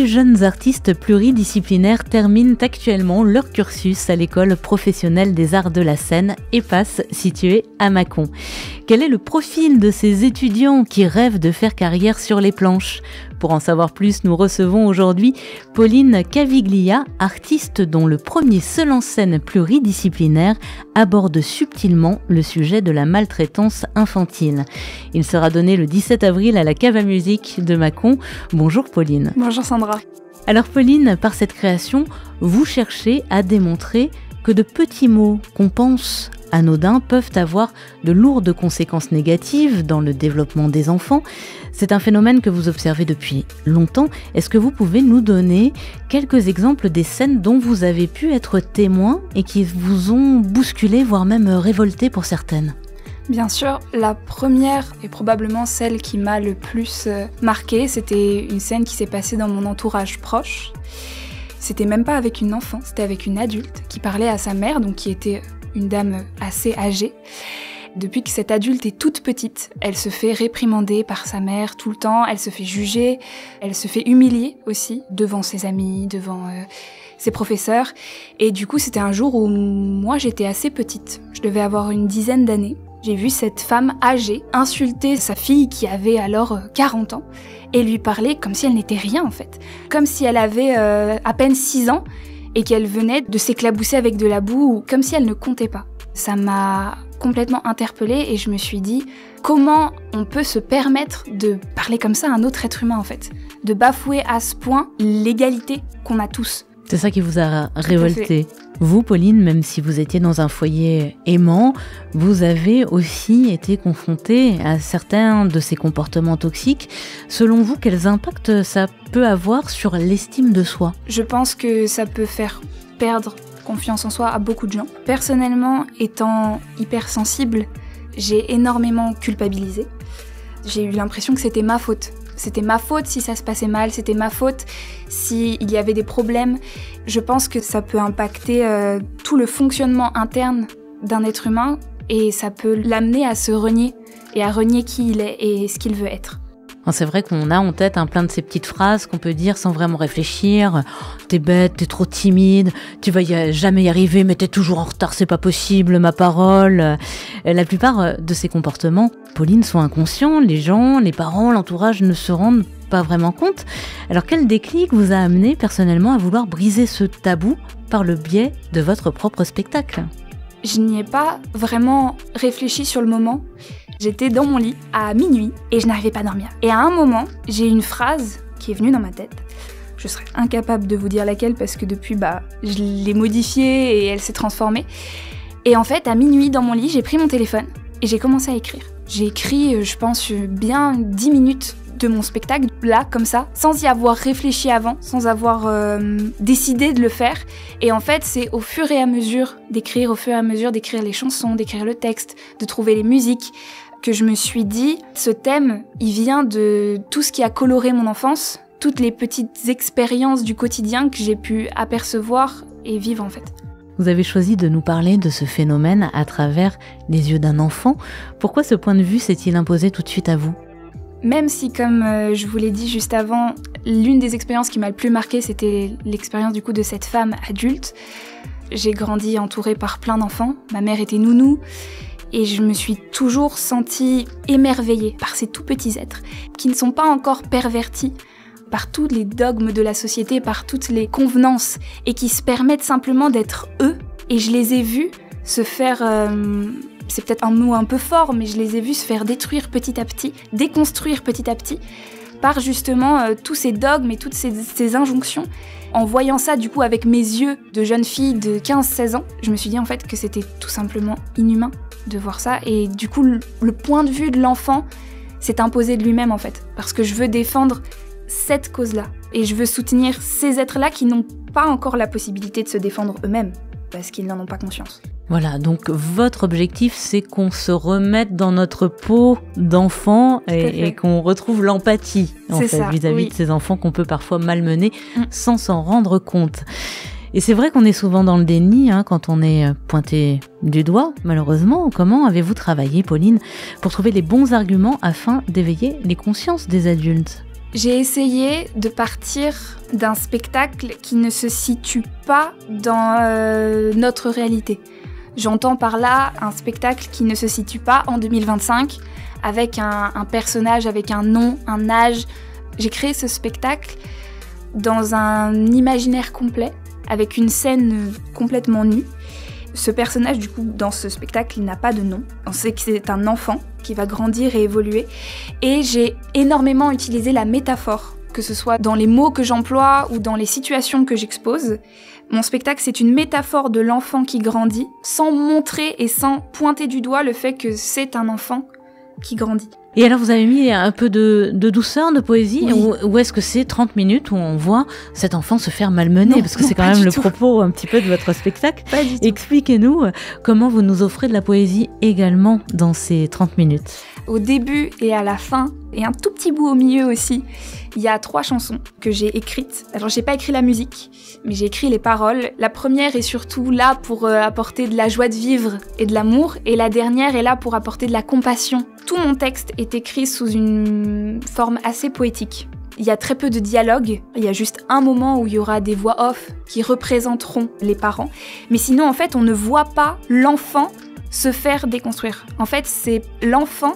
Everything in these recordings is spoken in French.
Jeunes artistes pluridisciplinaires terminent actuellement leur cursus à l'école professionnelle des arts de la scène, EPAS, située à Mâcon. Quel est le profil de ces étudiants qui rêvent de faire carrière sur les planches ? Pour en savoir plus, nous recevons aujourd'hui Pauline Caviglia, artiste dont le premier seul en scène pluridisciplinaire aborde subtilement le sujet de la maltraitance infantile. Il sera donné le 17 avril à la Cave à musique de Mâcon. Bonjour Pauline. Bonjour Sandra. Alors Pauline, par cette création, vous cherchez à démontrer que de petits mots qu'on pense anodins peuvent avoir de lourdes conséquences négatives dans le développement des enfants. C'est un phénomène que vous observez depuis longtemps. Est-ce que vous pouvez nous donner quelques exemples des scènes dont vous avez pu être témoin et qui vous ont bousculé, voire même révolté pour certaines ? Bien sûr, la première et probablement celle qui m'a le plus marquée, c'était une scène qui s'est passée dans mon entourage proche. C'était même pas avec une enfant, c'était avec une adulte qui parlait à sa mère, donc qui était une dame assez âgée. Depuis que cette adulte est toute petite, elle se fait réprimander par sa mère tout le temps, elle se fait juger, elle se fait humilier aussi devant ses amis, devant ses professeurs. Et du coup, c'était un jour où moi j'étais assez petite, je devais avoir une dizaine d'années. J'ai vu cette femme âgée insulter sa fille qui avait alors 40 ans et lui parler comme si elle n'était rien en fait. Comme si elle avait à peine 6 ans et qu'elle venait de s'éclabousser avec de la boue, ou comme si elle ne comptait pas. Ça m'a complètement interpellée et je me suis dit comment on peut se permettre de parler comme ça à un autre être humain en fait, de bafouer à ce point l'égalité qu'on a tous. C'est ça qui vous a révolté. Vous, Pauline, même si vous étiez dans un foyer aimant, vous avez aussi été confrontée à certains de ces comportements toxiques. Selon vous, quels impacts ça peut avoir sur l'estime de soi ? Je pense que ça peut faire perdre confiance en soi à beaucoup de gens. Personnellement, étant hypersensible, j'ai énormément culpabilisé. J'ai eu l'impression que c'était ma faute. C'était ma faute si ça se passait mal, c'était ma faute s'il y avait des problèmes. Je pense que ça peut impacter tout le fonctionnement interne d'un être humain et ça peut l'amener à se renier et à renier qui il est et ce qu'il veut être. C'est vrai qu'on a en tête plein de ces petites phrases qu'on peut dire sans vraiment réfléchir. T'es bête, t'es trop timide, tu vas jamais y arriver, mais t'es toujours en retard, c'est pas possible, ma parole. La plupart de ces comportements, Pauline, sont inconscients. Les gens, les parents, l'entourage ne se rendent pas vraiment compte. Alors quel déclic vous a amené personnellement à vouloir briser ce tabou par le biais de votre propre spectacle ? Je n'y ai pas vraiment réfléchi sur le moment. J'étais dans mon lit à minuit et je n'arrivais pas à dormir. Et à un moment, j'ai une phrase qui est venue dans ma tête. Je serais incapable de vous dire laquelle parce que depuis, je l'ai modifiée et elle s'est transformée. Et en fait, à minuit, dans mon lit, j'ai pris mon téléphone et j'ai commencé à écrire. J'ai écrit, je pense, bien 10 minutes de mon spectacle, là, comme ça, sans y avoir réfléchi avant, sans avoir décidé de le faire. Et en fait, c'est au fur et à mesure d'écrire les chansons, d'écrire le texte, de trouver les musiques, que je me suis dit, ce thème, il vient de tout ce qui a coloré mon enfance, toutes les petites expériences du quotidien que j'ai pu apercevoir et vivre en fait. Vous avez choisi de nous parler de ce phénomène à travers les yeux d'un enfant. Pourquoi ce point de vue s'est-il imposé tout de suite à vous ? Même si, comme je vous l'ai dit juste avant, l'une des expériences qui m'a le plus marquée, c'était l'expérience du coup de cette femme adulte. J'ai grandi entourée par plein d'enfants, ma mère était nounou, et je me suis toujours sentie émerveillée par ces tout petits êtres qui ne sont pas encore pervertis par tous les dogmes de la société, par toutes les convenances, et qui se permettent simplement d'être eux. Et je les ai vus se faire... c'est peut-être un mot un peu fort, mais je les ai vus se faire détruire petit à petit, déconstruire petit à petit, par justement tous ces dogmes et toutes ces injonctions. En voyant ça du coup avec mes yeux de jeune fille de 15-16 ans, je me suis dit en fait que c'était tout simplement inhumain de voir ça. Et du coup, le point de vue de l'enfant s'est imposé de lui-même en fait, parce que je veux défendre cette cause-là. Et je veux soutenir ces êtres-là qui n'ont pas encore la possibilité de se défendre eux-mêmes, parce qu'ils n'en ont pas conscience. Voilà, donc votre objectif, c'est qu'on se remette dans notre peau d'enfant et qu'on retrouve l'empathie vis-à-vis de ces enfants qu'on peut parfois malmener sans s'en rendre compte. Et c'est vrai qu'on est souvent dans le déni quand on est pointé du doigt, malheureusement. Comment avez-vous travaillé, Pauline, pour trouver les bons arguments afin d'éveiller les consciences des adultes ? J'ai essayé de partir d'un spectacle qui ne se situe pas dans notre réalité. J'entends par là un spectacle qui ne se situe pas en 2025, avec un personnage, avec un nom, un âge. J'ai créé ce spectacle dans un imaginaire complet, avec une scène complètement nue. Ce personnage, du coup, dans ce spectacle, il n'a pas de nom. On sait que c'est un enfant qui va grandir et évoluer. Et j'ai énormément utilisé la métaphore, que ce soit dans les mots que j'emploie ou dans les situations que j'expose. Mon spectacle, c'est une métaphore de l'enfant qui grandit, sans montrer et sans pointer du doigt le fait que c'est un enfant qui grandit. Et alors, vous avez mis un peu de douceur, de poésie, ou est-ce que c'est 30 minutes où on voit cet enfant se faire malmener? Parce que c'est quand même le propos un petit peu de votre spectacle. Pas du tout. Expliquez-nous comment vous nous offrez de la poésie également dans ces 30 minutes. Au début et à la fin, et un tout petit bout au milieu aussi, il y a 3 chansons que j'ai écrites. Alors, j'ai pas écrit la musique, mais j'ai écrit les paroles. La première est surtout là pour apporter de la joie de vivre et de l'amour, et la dernière est là pour apporter de la compassion. Tout mon texte est écrit sous une forme assez poétique. Il y a très peu de dialogue, il y a juste un moment où il y aura des voix off qui représenteront les parents. Mais sinon, en fait, on ne voit pas l'enfant se faire déconstruire. En fait, c'est l'enfant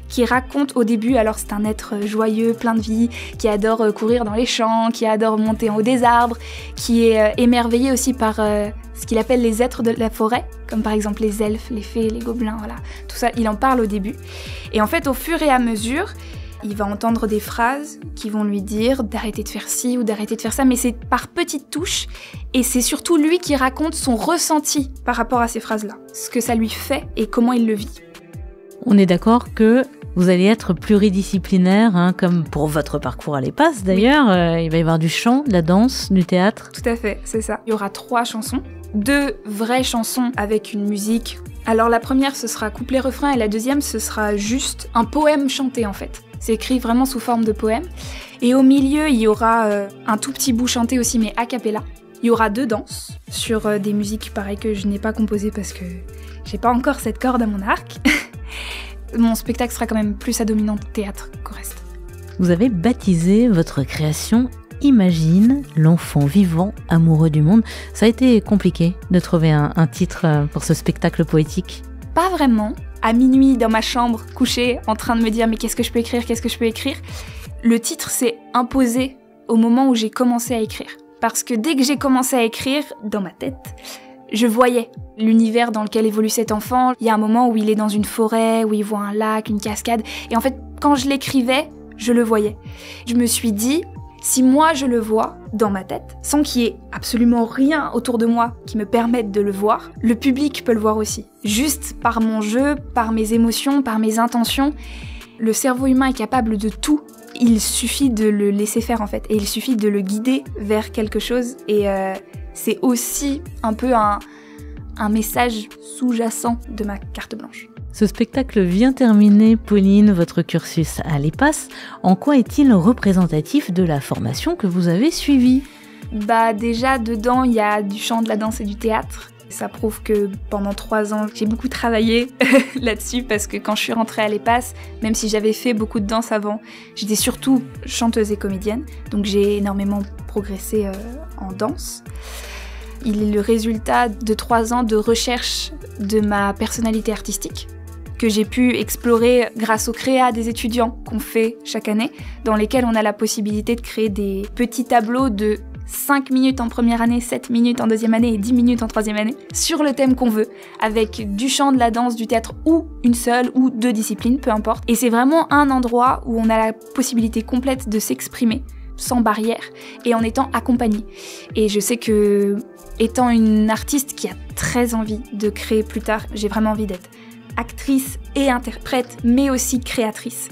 qui raconte au début, alors c'est un être joyeux, plein de vie, qui adore courir dans les champs, qui adore monter en haut des arbres, qui est émerveillé aussi par ce qu'il appelle les êtres de la forêt, comme par exemple les elfes, les fées, les gobelins, voilà. Tout ça, il en parle au début. Et en fait, au fur et à mesure, il va entendre des phrases qui vont lui dire d'arrêter de faire ci ou d'arrêter de faire ça, mais c'est par petites touches, et c'est surtout lui qui raconte son ressenti par rapport à ces phrases-là, ce que ça lui fait et comment il le vit. On est d'accord que vous allez être pluridisciplinaire, comme pour votre parcours à l'EPAS d'ailleurs. Il va y avoir du chant, de la danse, du théâtre. Tout à fait, c'est ça. Il y aura 3 chansons, 2 vraies chansons avec une musique. Alors la première, ce sera couplet-refrain, et la deuxième, ce sera juste un poème chanté en fait. C'est écrit vraiment sous forme de poème. Et au milieu, il y aura un tout petit bout chanté aussi, mais a cappella. Il y aura 2 danses sur des musiques pareilles que je n'ai pas composées parce que j'ai pas encore cette corde à mon arc. Mon spectacle sera quand même plus à dominante théâtre qu'au reste. Vous avez baptisé votre création Imagine, l'enfant vivant, amoureux du monde. Ça a été compliqué de trouver un titre pour ce spectacle poétique? Pas vraiment. À minuit, dans ma chambre, couchée, en train de me dire « mais qu'est-ce que je peux écrire, qu'est-ce que je peux écrire ?» Le titre s'est imposé au moment où j'ai commencé à écrire. Parce que dès que j'ai commencé à écrire, dans ma tête, je voyais l'univers dans lequel évolue cet enfant. Il y a un moment où il est dans une forêt, où il voit un lac, une cascade. Et en fait, quand je l'écrivais, je le voyais. Je me suis dit, si moi je le vois dans ma tête, sans qu'il y ait absolument rien autour de moi qui me permette de le voir, le public peut le voir aussi. Juste par mon jeu, par mes émotions, par mes intentions. Le cerveau humain est capable de tout. Il suffit de le laisser faire en fait. Et il suffit de le guider vers quelque chose. Et c'est aussi un peu un message sous-jacent de ma carte blanche. Ce spectacle vient terminer, Pauline, votre cursus à l'EPAS. En quoi est-il représentatif de la formation que vous avez suivie? Déjà, dedans, il y a du chant, de la danse et du théâtre. Ça prouve que pendant 3 ans, j'ai beaucoup travaillé là-dessus parce que quand je suis rentrée à l'EPAS, même si j'avais fait beaucoup de danse avant, j'étais surtout chanteuse et comédienne. Donc j'ai énormément progressé en danse. Il est le résultat de 3 ans de recherche de ma personnalité artistique que j'ai pu explorer grâce aux créas des étudiants qu'on fait chaque année, dans lesquels on a la possibilité de créer des petits tableaux de 5 minutes en première année, 7 minutes en deuxième année et 10 minutes en troisième année, sur le thème qu'on veut, avec du chant, de la danse, du théâtre ou une seule ou 2 disciplines, peu importe. Et c'est vraiment un endroit où on a la possibilité complète de s'exprimer, sans barrière, et en étant accompagné. Et je sais que, étant une artiste qui a très envie de créer plus tard, j'ai vraiment envie d'être actrice et interprète, mais aussi créatrice.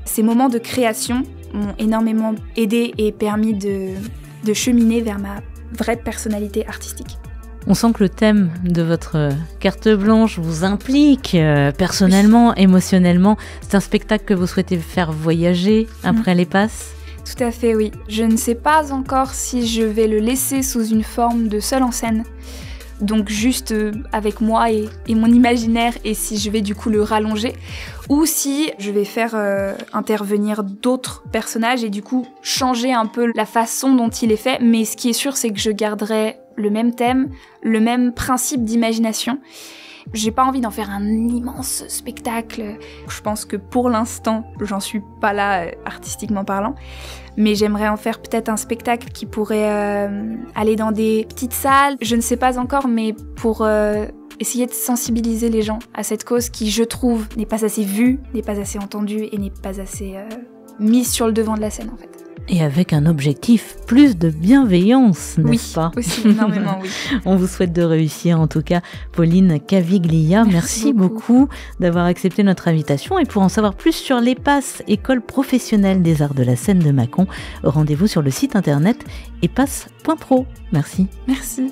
Ces moments de création m'ont énormément aidée et permis de cheminer vers ma vraie personnalité artistique. On sent que le thème de votre carte blanche vous implique personnellement, émotionnellement. C'est un spectacle que vous souhaitez faire voyager après les passes ? Tout à fait, oui. Je ne sais pas encore si je vais le laisser sous une forme de seul en scène. Donc juste avec moi et mon imaginaire, et si je vais du coup le rallonger, ou si je vais faire intervenir d'autres personnages et du coup changer un peu la façon dont il est fait. Mais ce qui est sûr, c'est que je garderai le même thème, le même principe d'imagination. J'ai pas envie d'en faire un immense spectacle. Je pense que pour l'instant, j'en suis pas là artistiquement parlant. Mais j'aimerais en faire peut-être un spectacle qui pourrait aller dans des petites salles. Je ne sais pas encore, mais pour essayer de sensibiliser les gens à cette cause qui, je trouve, n'est pas assez vue, n'est pas assez entendue et n'est pas assez mise sur le devant de la scène en fait. Et avec un objectif plus de bienveillance, n'est-ce pas ? Oui, aussi, énormément, oui. On vous souhaite de réussir, en tout cas, Pauline Caviglia. Merci beaucoup d'avoir accepté notre invitation. Et pour en savoir plus sur l'EPAS, École professionnelle des arts de la scène de Mâcon, rendez-vous sur le site internet epas.pro. Merci. Merci.